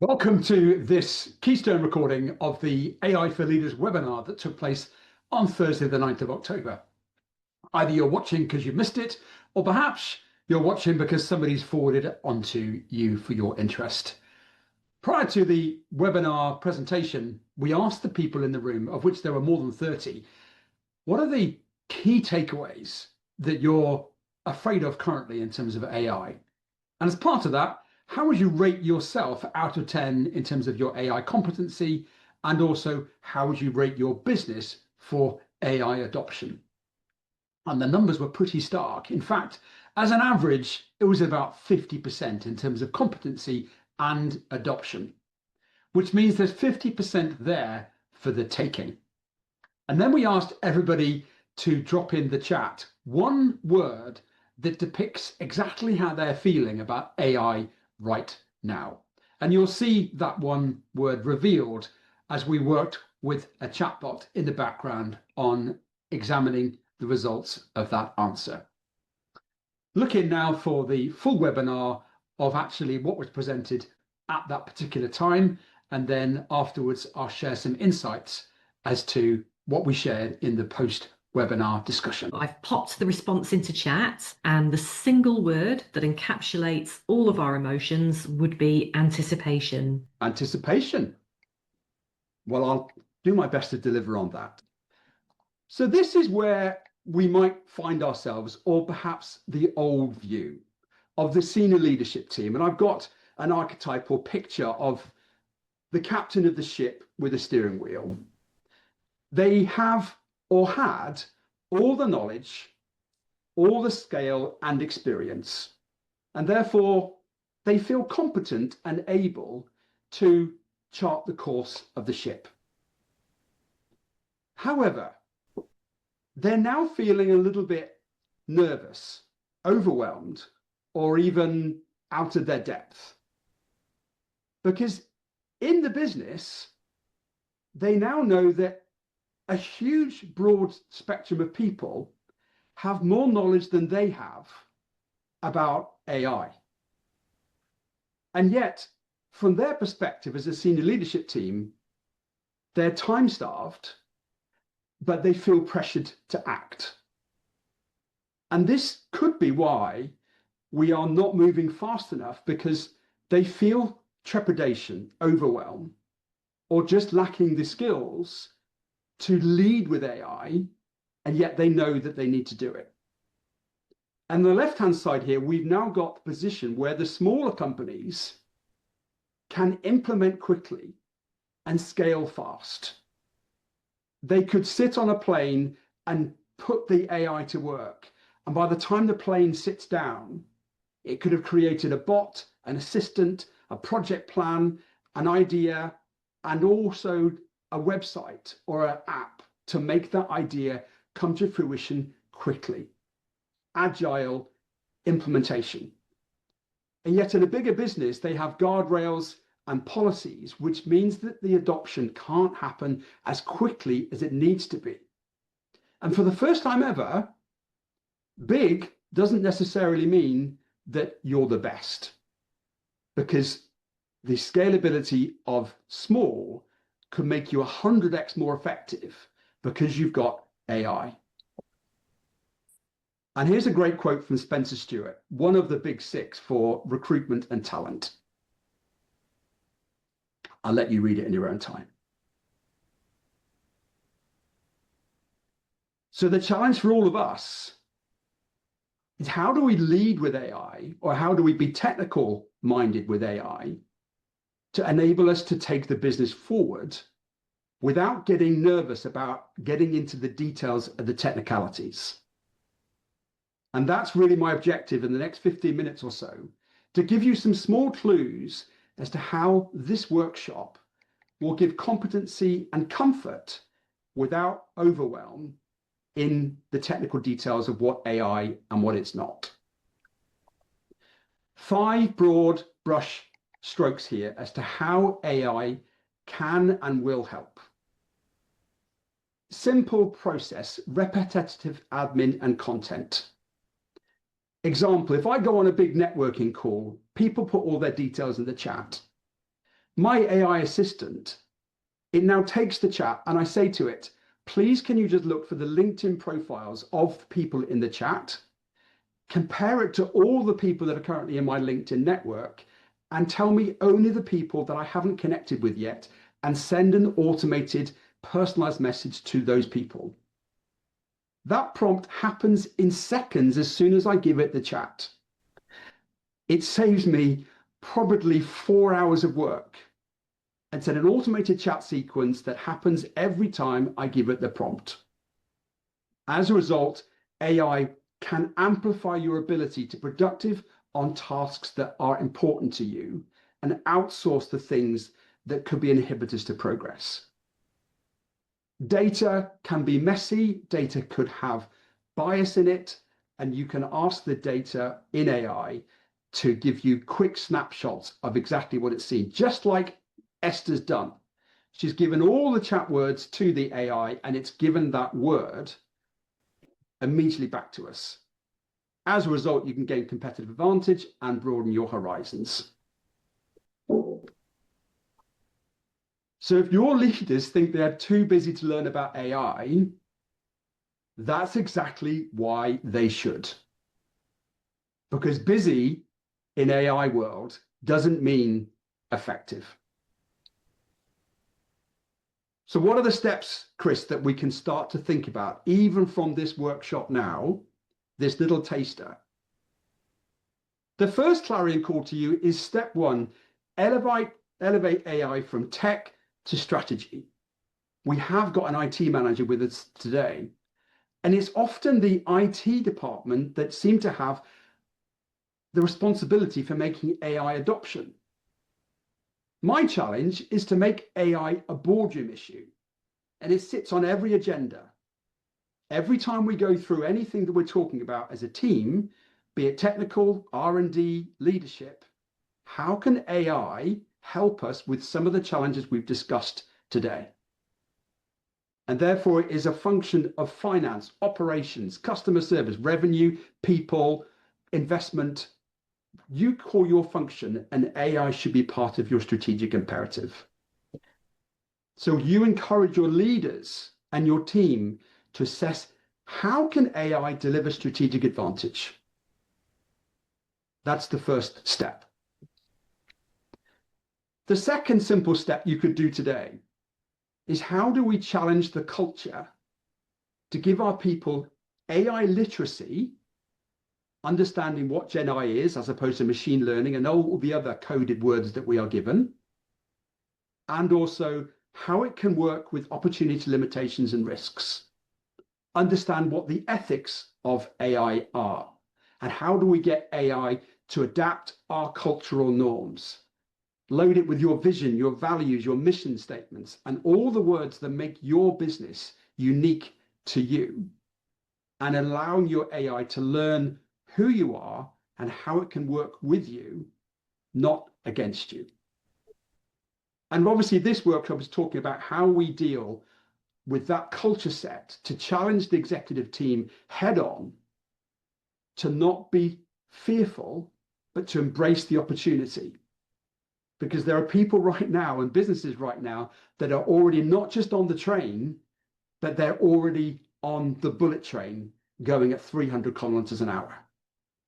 Welcome to this Keystone recording of the AI for Leaders webinar that took place on Thursday, the 9th of October. Either you're watching because you missed it, or perhaps you're watching because somebody's forwarded it onto you for your interest. Prior to the webinar presentation, we asked the people in the room, of which there were more than 30, what are the key takeaways that you're afraid of currently in terms of AI? And as part of that, how would you rate yourself out of 10 in terms of your AI competency? And also, how would you rate your business for AI adoption? And the numbers were pretty stark. In fact, as an average, it was about 50% in terms of competency and adoption, which means there's 50% there for the taking. And then we asked everybody to drop in the chat one word that depicts exactly how they're feeling about AI right now. And you'll see that one word revealed as we worked with a chatbot in the background on examining the results of that answer. Looking now for the full webinar of actually what was presented at that particular time, and then afterwards I'll share some insights as to what we shared in the post-webinar discussion. I've popped the response into chat, and the single word that encapsulates all of our emotions would be anticipation. Anticipation. Well, I'll do my best to deliver on that. So this is where we might find ourselves, or perhaps the old view of the senior leadership team. And I've got an archetype or picture of the captain of the ship with a steering wheel. They have or had all the knowledge, all the scale and experience, and therefore they feel competent and able to chart the course of the ship. However, they're now feeling a little bit nervous, overwhelmed, or even out of their depth. Because in the business, they now know that a huge, broad spectrum of people have more knowledge than they have about AI. And yet, from their perspective as a senior leadership team, they're time-starved, but they feel pressured to act. And this could be why we are not moving fast enough, because they feel trepidation, overwhelm, or just lacking the skills to lead with AI, and yet they know that they need to do it. And the left-hand side here, we've now got the position where the smaller companies can implement quickly and scale fast. They could sit on a plane and put the AI to work. And by the time the plane sits down, it could have created a bot, an assistant, a project plan, an idea, and also a website or an app to make that idea come to fruition quickly. Agile implementation. And yet in a bigger business, they have guardrails and policies, which means that the adoption can't happen as quickly as it needs to be. And for the first time ever, big doesn't necessarily mean that you're the best, because the scalability of small could make you 100x more effective because you've got AI. And here's a great quote from Spencer Stewart, one of the big six for recruitment and talent. I'll let you read it in your own time. So the challenge for all of us is, how do we lead with AI, or how do we be technical minded with AI to enable us to take the business forward without getting nervous about getting into the details of the technicalities? And that's really my objective in the next 15 minutes or so, to give you some small clues as to how this workshop will give competency and comfort without overwhelm in the technical details of what AI and what it's not. 5 broad brush strokes here as to how AI can and will help. Simple process, repetitive admin and content. Example, if I go on a big networking call, people put all their details in the chat. My AI assistant, it now takes the chat and I say to it, please, can you just look for the LinkedIn profiles of people in the chat, compare it to all the people that are currently in my LinkedIn network, and tell me only the people that I haven't connected with yet, and send an automated personalized message to those people. That prompt happens in seconds as soon as I give it the chat. It saves me probably 4 hours of work. It's an automated chat sequence that happens every time I give it the prompt. As a result, AI can amplify your ability to be productive on tasks that are important to you and outsource the things that could be inhibitors to progress. Data can be messy, data could have bias in it, and you can ask the data in AI to give you quick snapshots of exactly what it's seen, just like Esther's done. She's given all the chat words to the AI, and it's given that word immediately back to us. As a result, you can gain competitive advantage and broaden your horizons. So if your leaders think they're too busy to learn about AI, that's exactly why they should. Because busy in AI world doesn't mean effective. So what are the steps, Chris, that we can start to think about, even from this workshop now, this little taster? The first clarion call to you is step one, elevate AI from tech to strategy. We have got an IT manager with us today, and it's often the IT department that seem to have the responsibility for making AI adoption. My challenge is to make AI a boardroom issue, and it sits on every agenda. Every time we go through anything that we're talking about as a team, be it technical, R&D, leadership, how can AI help us with some of the challenges we've discussed today? And therefore, it is a function of finance, operations, customer service, revenue, people, investment. You call your function, and AI should be part of your strategic imperative. So you encourage your leaders and your team to assess, how can AI deliver strategic advantage? That's the first step. The second simple step you could do today is, how do we challenge the culture to give our people AI literacy, understanding what Gen AI is as opposed to machine learning and all the other coded words that we are given, and also how it can work with opportunity, limitations, and risks. Understand what the ethics of AI are, and how do we get AI to adapt our cultural norms. Load it with your vision, your values, your mission statements, and all the words that make your business unique to you, and allowing your AI to learn who you are and how it can work with you, not against you. And obviously, this workshop is talking about how we deal with that culture set to challenge the executive team head on, to not be fearful, but to embrace the opportunity. Because there are people right now and businesses right now that are already not just on the train, but they're already on the bullet train going at 300 kilometers an hour.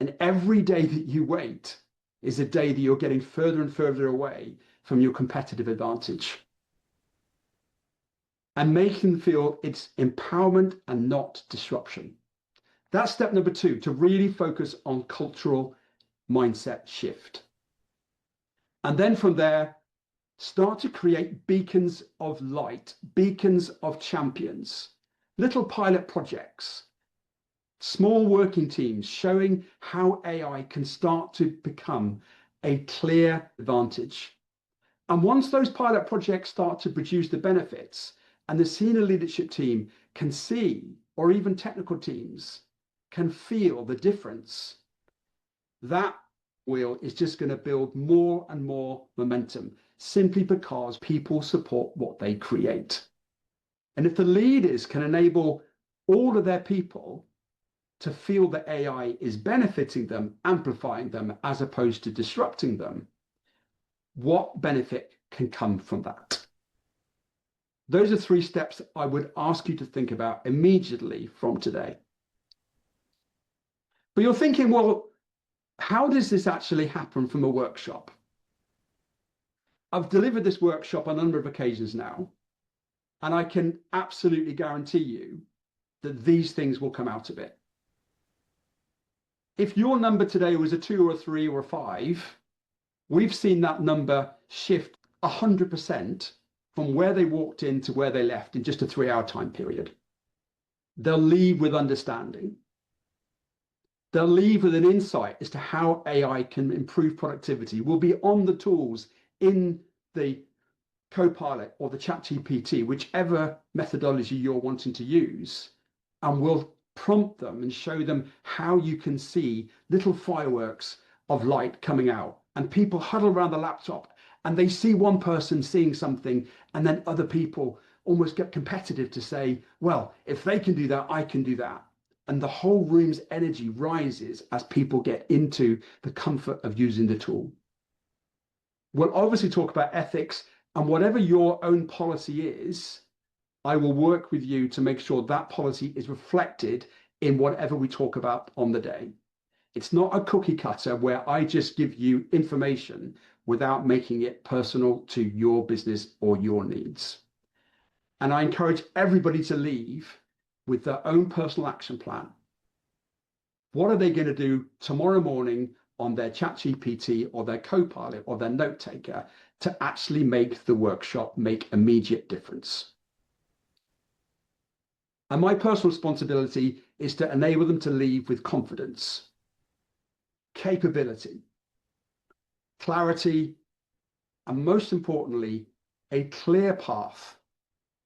And every day that you wait is a day that you're getting further and further away from your competitive advantage. And make them feel it's empowerment and not disruption. That's step number two, to really focus on cultural mindset shift. And then from there, start to create beacons of light, beacons of champions, little pilot projects, small working teams showing how AI can start to become a clear advantage. And once those pilot projects start to produce the benefits, and the senior leadership team can see, or even technical teams can feel the difference, that wheel is just going to build more and more momentum, simply because people support what they create. And if the leaders can enable all of their people to feel that AI is benefiting them, amplifying them, as opposed to disrupting them, what benefit can come from that. Those are 3 steps I would ask you to think about immediately from today. But you're thinking, well, how does this actually happen from a workshop? I've delivered this workshop on a number of occasions now, and I can absolutely guarantee you that these things will come out of it. If your number today was a 2 or a 3 or a 5, we've seen that number shift 100% from where they walked in to where they left in just a 3-hour time period. They'll leave with understanding. They'll leave with an insight as to how AI can improve productivity. We'll be on the tools in the Copilot or the ChatGPT, whichever methodology you're wanting to use, and we'll prompt them and show them how you can see little fireworks of light coming out. And people huddle around the laptop and they see one person seeing something, and then other people almost get competitive to say, well, if they can do that, I can do that. And the whole room's energy rises as people get into the comfort of using the tool. We'll obviously talk about ethics, and whatever your own policy is, I will work with you to make sure that policy is reflected in whatever we talk about on the day. It's not a cookie cutter where I just give you information without making it personal to your business or your needs. And I encourage everybody to leave with their own personal action plan. What are they going to do tomorrow morning on their ChatGPT or their Copilot or their note taker to actually make the workshop make immediate difference? And my personal responsibility is to enable them to leave with confidence, capability, clarity, and most importantly, a clear path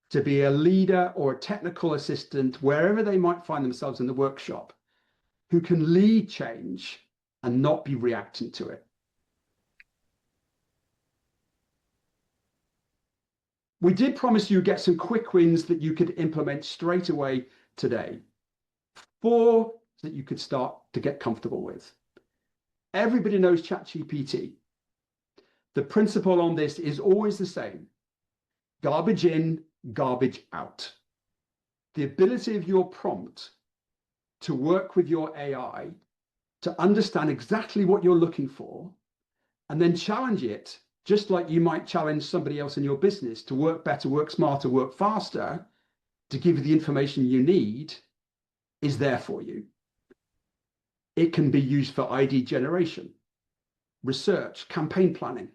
to be a leader or a technical assistant wherever they might find themselves in the workshop, who can lead change and not be reacting to it. We did promise you get some quick wins that you could implement straight away today. 4 that you could start to get comfortable with. Everybody knows ChatGPT. The principle on this is always the same. Garbage in, garbage out. The ability of your prompt to work with your AI to understand exactly what you're looking for and then challenge it, just like you might challenge somebody else in your business to work better, work smarter, work faster, to give you the information you need, is there for you. It can be used for ID generation, research, campaign planning.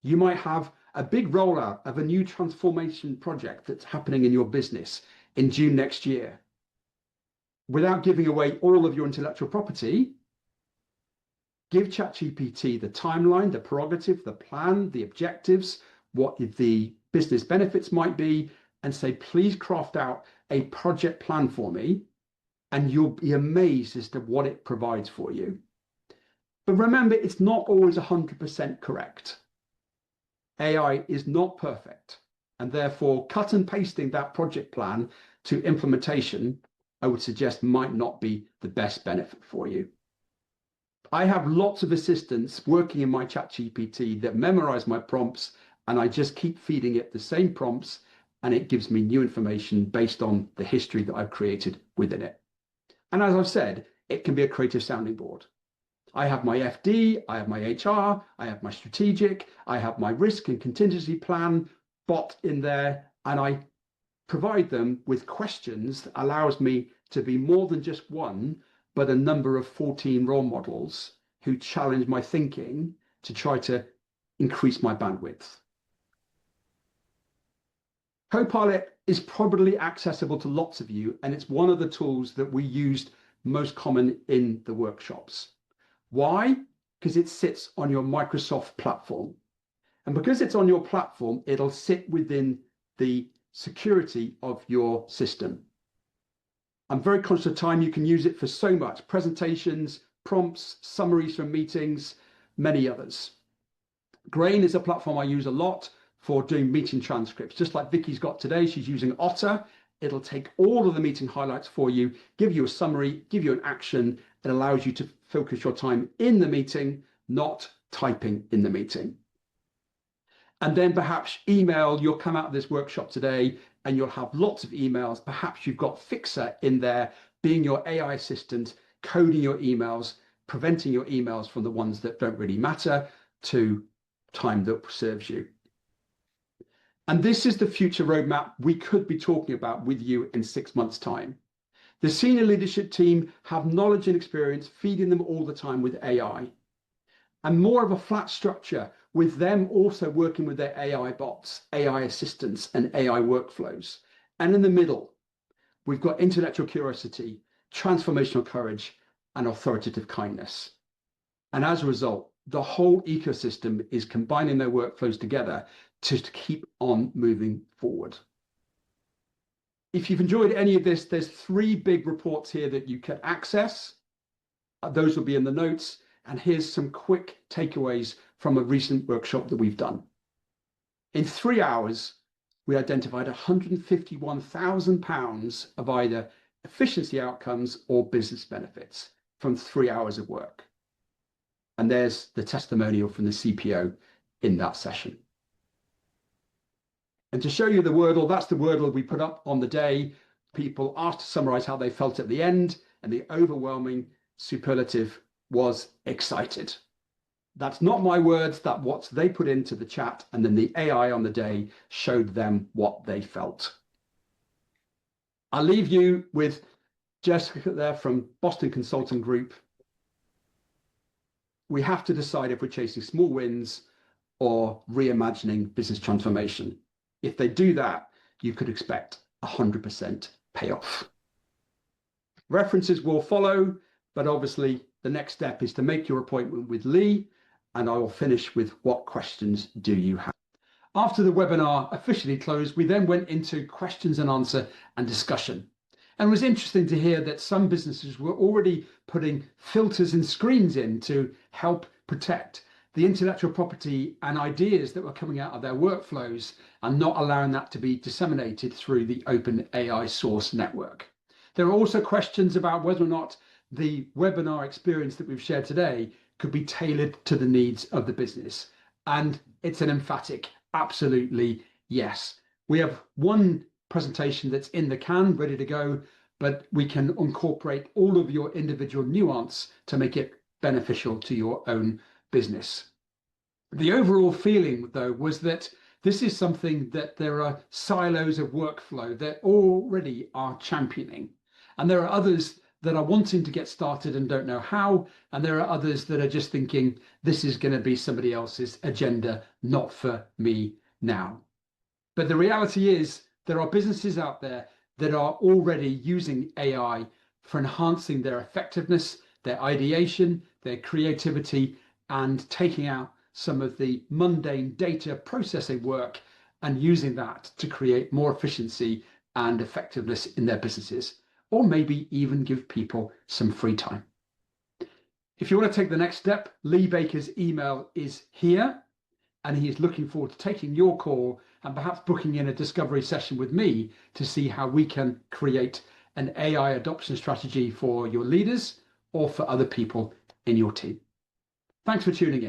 You might have a big rollout of a new transformation project that's happening in your business in June next year. Without giving away all of your intellectual property, give ChatGPT the timeline, the prerogative, the plan, the objectives, what the business benefits might be, and say, please craft out a project plan for me, and you'll be amazed as to what it provides for you. But remember, it's not always 100% correct. AI is not perfect, and therefore cut and pasting that project plan to implementation, I would suggest, might not be the best benefit for you. I have lots of assistants working in my ChatGPT that memorize my prompts, and I just keep feeding it the same prompts, and it gives me new information based on the history that I've created within it. And as I've said, it can be a creative sounding board. I have my FD, I have my HR, I have my strategic, I have my risk and contingency plan bot in there, and I provide them with questions that allows me to be more than just one, but a number of 14 role models who challenge my thinking to try to increase my bandwidth. Copilot is probably accessible to lots of you, and it's one of the tools that we used most common in the workshops. Why? Because it sits on your Microsoft platform. And because it's on your platform, it'll sit within the security of your system. I'm very conscious of time. You can use it for so much: presentations, prompts, summaries from meetings, many others. Grain is a platform I use a lot for doing meeting transcripts. Just like Vicky's got today, she's using Otter. It'll take all of the meeting highlights for you, give you a summary, give you an action. It allows you to focus your time in the meeting, not typing in the meeting. And then perhaps email, you'll come out of this workshop today and you'll have lots of emails. Perhaps you've got Fixer in there being your AI assistant, coding your emails, preventing your emails from the ones that don't really matter to time that serves you. And this is the future roadmap we could be talking about with you in 6 months' time. The senior leadership team have knowledge and experience feeding them all the time with AI, and more of a flat structure with them also working with their AI bots, AI assistants, and AI workflows. And in the middle, we've got intellectual curiosity, transformational courage, and authoritative kindness. And as a result, the whole ecosystem is combining their workflows together to keep on moving forward. If you've enjoyed any of this, there's 3 big reports here that you can access. Those will be in the notes. And here's some quick takeaways from a recent workshop that we've done. In 3 hours, we identified £151,000 of either efficiency outcomes or business benefits from 3 hours of work. And there's the testimonial from the CPO in that session. And to show you the Wordle, that's the Wordle we put up on the day. People asked to summarize how they felt at the end, and the overwhelming superlative was excited. That's not my words, that's what they put into the chat, and then the AI on the day showed them what they felt. I'll leave you with Jessica there from Boston Consulting Group. We have to decide if we're chasing small wins or reimagining business transformation. If they do that, you could expect 100% payoff. References will follow, but obviously the next step is to make your appointment with Lee, and I will finish with what questions do you have. After the webinar officially closed, we then went into questions and answer and discussion. And it was interesting to hear that some businesses were already putting filters and screens in to help protect the intellectual property and ideas that were coming out of their workflows and not allowing that to be disseminated through the open AI source network. There are also questions about whether or not the webinar experience that we've shared today could be tailored to the needs of the business. And it's an emphatic, absolutely yes. We have one presentation that's in the can, ready to go, but we can incorporate all of your individual nuance to make it beneficial to your own business. The overall feeling, though, was that this is something that there are silos of workflow that already are championing. And there are others that are wanting to get started and don't know how. And there are others that are just thinking, this is going to be somebody else's agenda, not for me now. But the reality is there are businesses out there that are already using AI for enhancing their effectiveness, their ideation, their creativity, and taking out some of the mundane data processing work and using that to create more efficiency and effectiveness in their businesses, or maybe even give people some free time. If you want to take the next step, Lee Baker's email is here, and he is looking forward to taking your call and perhaps booking in a discovery session with me to see how we can create an AI adoption strategy for your leaders or for other people in your team. Thanks for tuning in.